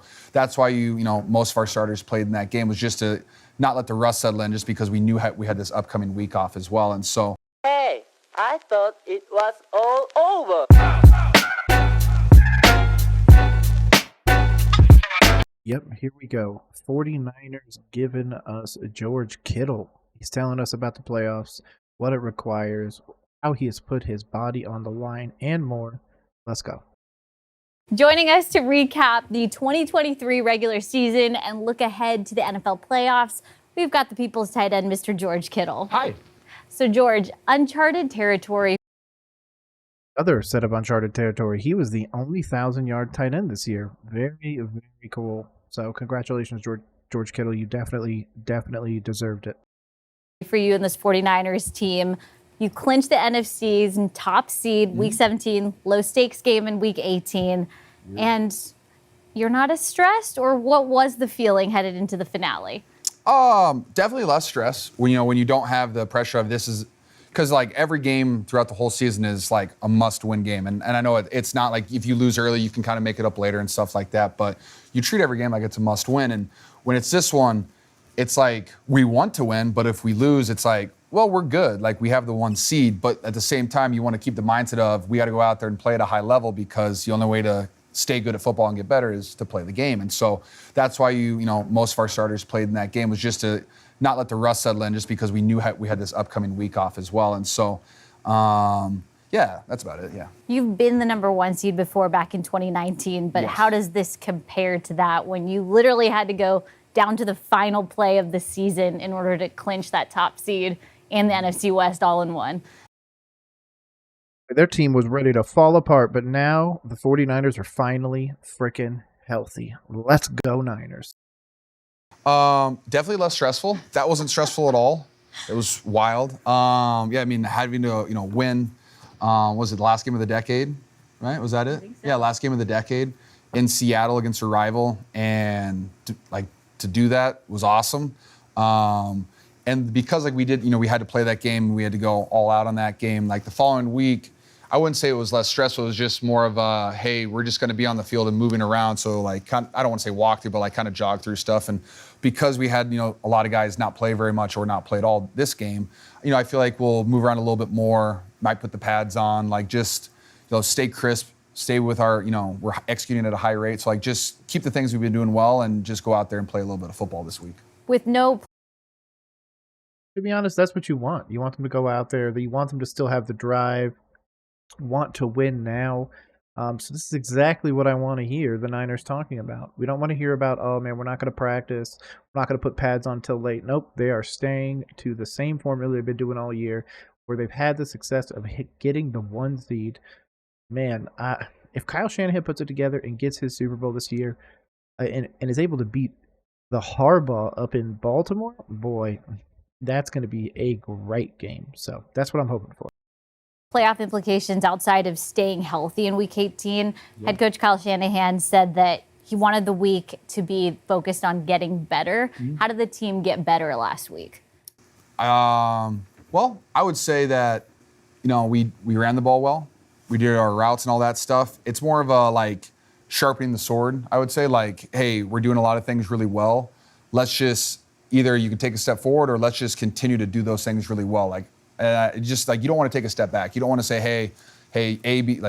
so that's why most of our starters played in that game, was just to not let the rust settle in, just because we knew we had this upcoming week off as well. And so, hey, I thought it was all over. Yep, here we go. 49ers giving us George Kittle. He's telling us about the playoffs, what it requires, how he has put his body on the line, and more. Let's go. Joining us to recap the 2023 regular season and look ahead to the NFL playoffs, we've got the People's tight end, Mr. George Kittle. hi. So, George, uncharted territory. Other set of uncharted territory. He was the only 1,000-yard tight end this year. Very, very cool. So congratulations, George Kittle. You definitely deserved it. For you and this 49ers team, you clinched the NFC's top seed, Week 17, low-stakes game in Week 18. And you're not as stressed, or what was the feeling headed into the finale? Definitely less stress when you don't have the pressure of this is, because like every game throughout the whole season is like a must-win game, and I know it's not like if you lose early you can kind of make it up later and stuff like that, but you treat every game like it's a must-win. And when it's this one, it's like we want to win, but if we lose, it's like, well, we're good, like we have the 1 seed, but at the same time you want to keep the mindset of we got to go out there and play at a high level, because the only way to stay good at football and get better is to play the game. And so that's why most of our starters played in that game, was just to not let the rust settle in, just because we knew we had this upcoming week off as well. And so, yeah, that's about it, yeah. You've been the number 1 seed before back in 2019, but Yes. How does this compare to that when you literally had to go down to the final play of the season in order to clinch that top seed and the NFC West all in one? Their team was ready to fall apart, but now the 49ers are finally freaking healthy. Let's go, Niners. Definitely less stressful. That wasn't stressful at all. It was wild. Yeah, I mean, having to win. Was it the last game of the decade? Right? Was that it? I think so. Yeah, last game of the decade in Seattle against a rival, and to do that was awesome. And because we did, we had to play that game, we had to go all out on that game. Like the following week, I wouldn't say it was less stressful. It was just more of a, hey, we're just going to be on the field and moving around. So I don't want to say walk through, but kind of jog through stuff. And because we had, a lot of guys not play very much or not play at all this game, I feel like we'll move around a little bit more, might put the pads on, just, stay crisp, stay with our, we're executing at a high rate. So just keep the things we've been doing well and just go out there and play a little bit of football this week. With no... To be honest, that's what you want. You want them to go out there. You want them to still have the drive, want to win now. So this is exactly what I want to hear the Niners talking about. We don't want to hear about, oh man, we're not going to practice, we're not going to put pads on until late. Nope, they are staying to the same formula they've been doing all year, where they've had the success of getting the 1 seed. Man, if Kyle Shanahan puts it together and gets his Super Bowl this year, and is able to beat the Harbaugh up in Baltimore, boy, that's going to be a great game. So that's what I'm hoping for. Playoff implications outside of staying healthy in Week 18. Head coach Kyle Shanahan said that he wanted the week to be focused on getting better. How did the team get better last week? Well, I would say that, we ran the ball well. We did our routes and all that stuff. It's more of a sharpening the sword. I would say hey, we're doing a lot of things really well. Let's just either you can take a step forward, or let's just continue to do those things really well. Just you don't want to take a step back. You don't want to say, hey, A, B,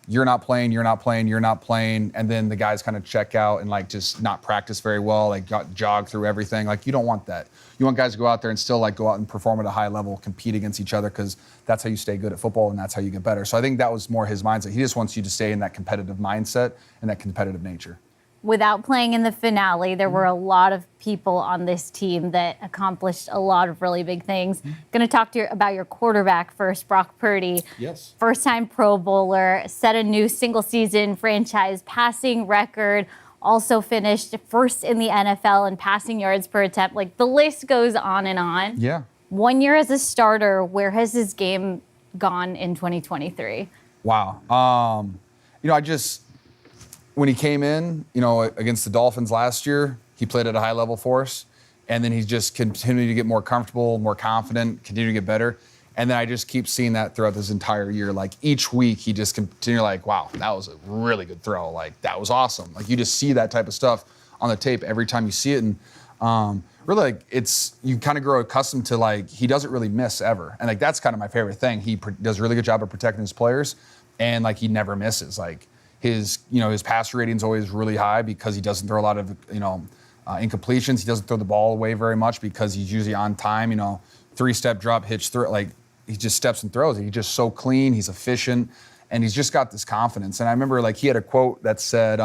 you're not playing, and then the guys kind of check out and just not practice very well, jog through everything. You don't want that. You want guys to go out there and still go out and perform at a high level, compete against each other, because that's how you stay good at football and that's how you get better. So I think that was more his mindset. He just wants you to stay in that competitive mindset and that competitive nature. Without playing in the finale, there were a lot of people on this team that accomplished a lot of really big things. Going to talk to you about your quarterback first, Brock Purdy. Yes. First-time Pro Bowler, set a new single-season franchise passing record, also finished first in the NFL in passing yards per attempt. The list goes on and on. Yeah. 1 year as a starter, where has his game gone in 2023? Wow. When he came in, against the Dolphins last year, he played at a high level for us. And then he's just continued to get more comfortable, more confident, continue to get better. And then I just keep seeing that throughout this entire year. Like each week, he just continue like, wow, that was a really good throw. Like that was awesome. Like you just see that type of stuff on the tape every time you see it. And really, like you kind of grow accustomed to like he doesn't really miss ever. And like that's kind of my favorite thing. He does a really good job of protecting his players, and like he never misses. Like his passer rating's always really high because he doesn't throw a lot of incompletions. He doesn't throw the ball away very much because he's usually on time. 3-step drop, hitch throw, like he just steps and throws. He's just so clean. He's efficient, and he's just got this confidence. And I remember like he had a quote that said,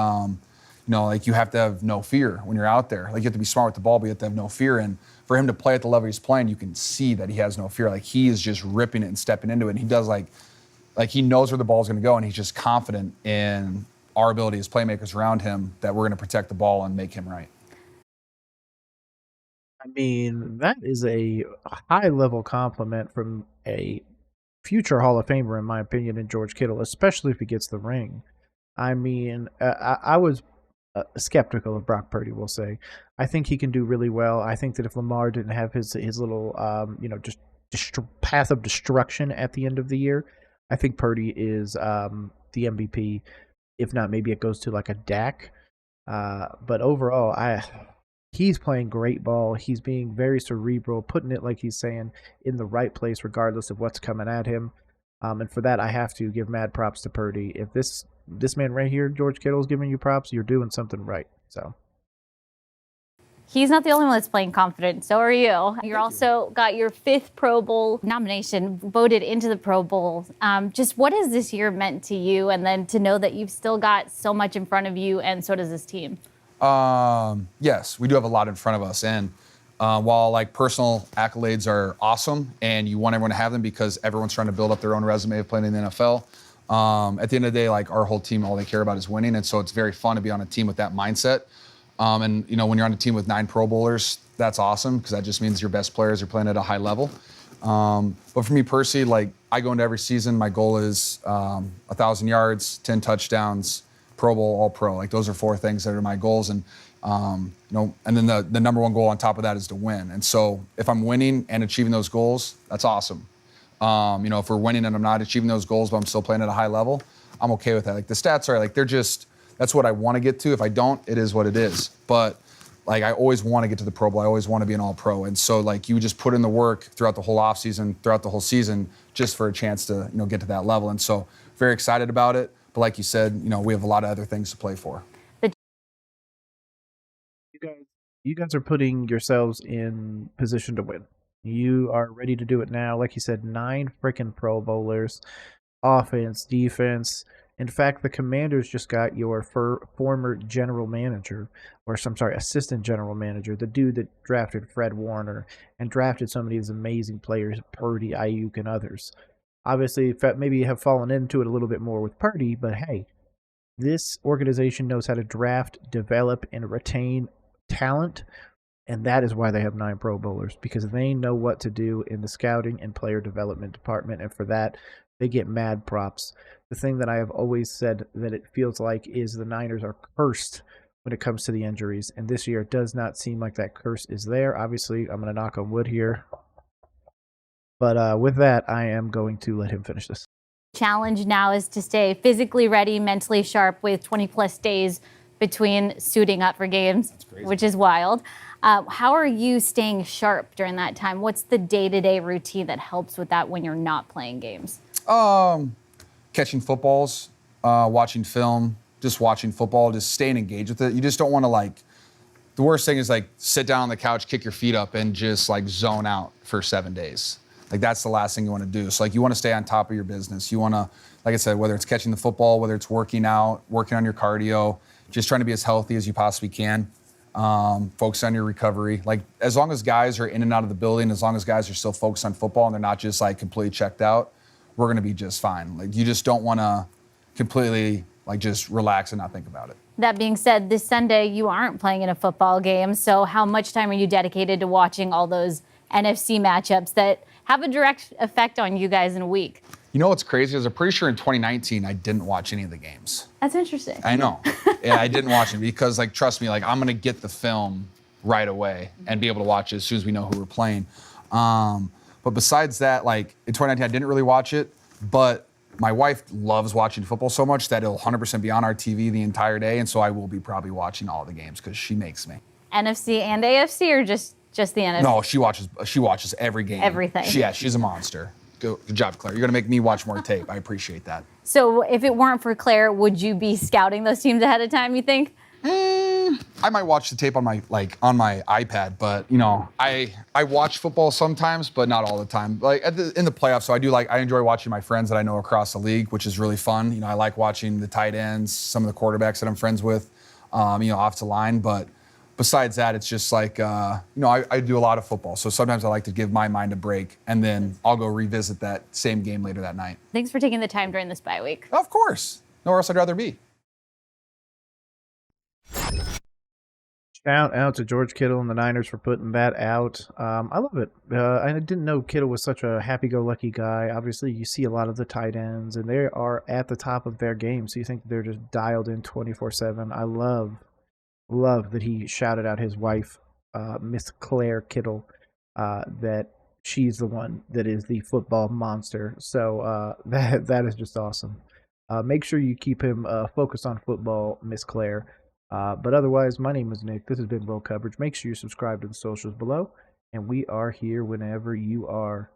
like you have to have no fear when you're out there. Like you have to be smart with the ball, but you have to have no fear. And for him to play at the level he's playing, you can see that he has no fear. Like he is just ripping it and stepping into it. And he does like he knows where the ball's going to go, and he's just confident in our ability as playmakers around him that we're going to protect the ball and make him right. I mean, that is a high-level compliment from a future Hall of Famer, in my opinion, in George Kittle, especially if he gets the ring. I mean, I was skeptical of Brock Purdy, we'll say. I think he can do really well. I think that if Lamar didn't have his little, path of destruction at the end of the year, I think Purdy is the MVP. If not, maybe it goes to like a Dak. But overall, he's playing great ball. He's being very cerebral, putting it, like he's saying, in the right place regardless of what's coming at him. And for that, I have to give mad props to Purdy. If this man right here, George Kittle, is giving you props, you're doing something right. So He's not the only one that's playing confident. So are you. You're also got your 5th Pro Bowl nomination, voted into the Pro Bowl. Just what has this year meant to you? And then to know that you've still got so much in front of you, and so does this team. Yes, we do have a lot in front of us. And while like personal accolades are awesome and you want everyone to have them because everyone's trying to build up their own resume of playing in the NFL, at the end of the day, like our whole team, all they care about is winning. And so it's very fun to be on a team with that mindset. And when you're on a team with 9 Pro Bowlers, that's awesome because that just means your best players are playing at a high level. But for me personally, like I go into every season, my goal is 1,000 yards, 10 touchdowns, Pro Bowl, All Pro. Like those are 4 things that are my goals. And and then the number one goal on top of that is to win. And so if I'm winning and achieving those goals, that's awesome. If we're winning and I'm not achieving those goals, but I'm still playing at a high level, I'm okay with that. Like the stats are like, that's what I want to get to. If I don't, it is what it is. But like I always want to get to the Pro Bowl. I always want to be an All Pro. And so like you just put in the work throughout the whole offseason, throughout the whole season, just for a chance to, get to that level. And so very excited about it. But like you said, we have a lot of other things to play for. You guys are putting yourselves in position to win. You are ready to do it now. Like you said, 9 freaking Pro Bowlers, offense, defense. In fact, the Commanders just got your former general manager, assistant general manager, the dude that drafted Fred Warner and drafted so many of these amazing players, Purdy, Ayuk, and others. Obviously, maybe you have fallen into it a little bit more with Purdy, but hey, this organization knows how to draft, develop, and retain talent, and that is why they have 9 Pro Bowlers, because they know what to do in the scouting and player development department, and for that, they get mad props. The thing that I have always said that it feels like is the Niners are cursed when it comes to the injuries, and this year it does not seem like that curse is there. Obviously, I'm going to knock on wood here, but with that, I am going to let him finish this. Challenge now is to stay physically ready, mentally sharp with 20-plus days between suiting up for games, which is wild. How are you staying sharp during that time? What's the day-to-day routine that helps with that when you're not playing games? Catching footballs, watching film, just watching football, just staying engaged with it. You just don't want to the worst thing is sit down on the couch, kick your feet up, and just zone out for 7 days. That's the last thing you want to do. So you want to stay on top of your business. You want to, like I said, whether it's catching the football, whether it's working out, working on your cardio, just trying to be as healthy as you possibly can. Focus on your recovery. As long as guys are in and out of the building, as long as guys are still focused on football and they're not just completely checked out, we're going to be just fine. You just don't want to completely just relax and not think about it. That being said, this Sunday you aren't playing in a football game. So how much time are you dedicated to watching all those NFC matchups that have a direct effect on you guys in a week? You know what's crazy is I'm pretty sure in 2019 I didn't watch any of the games. That's interesting. I know. Yeah, I didn't watch it because trust me, I'm gonna get the film right away and be able to watch it as soon as we know who we're playing. But But besides that, like in 2019, I didn't really watch it, but my wife loves watching football so much that it'll 100% be on our TV the entire day, and so I will be probably watching all the games because she makes me. NFC and AFC, or just the NFC? No, she watches every game. Everything. Yeah, she's a monster. Good job, Claire. You're gonna make me watch more tape. I appreciate that. So if it weren't for Claire, would you be scouting those teams ahead of time, you think? I might watch the tape on my iPad, but you know, I watch football sometimes, but not all the time. Like in the playoffs, so I enjoy watching my friends that I know across the league, which is really fun. You know, I like watching the tight ends, some of the quarterbacks that I'm friends with, off the line. But besides that, it's just like I do a lot of football, so sometimes I like to give my mind a break, and then I'll go revisit that same game later that night. Thanks for taking the time during this bye week. Of course, nowhere else I'd rather be. Shout out to George Kittle and the Niners for putting that out. I love it. I didn't know Kittle was such a happy-go-lucky guy. Obviously, you see a lot of the tight ends, and they are at the top of their game, so you think they're just dialed in 24/7. I love that he shouted out his wife, Miss Claire Kittle, that she's the one that is the football monster. So that is just awesome. Make sure you keep him focused on football, Miss Claire. But otherwise, my name is Nick. This has been World Coverage. Make sure you subscribe to the socials below, and we are here whenever you are.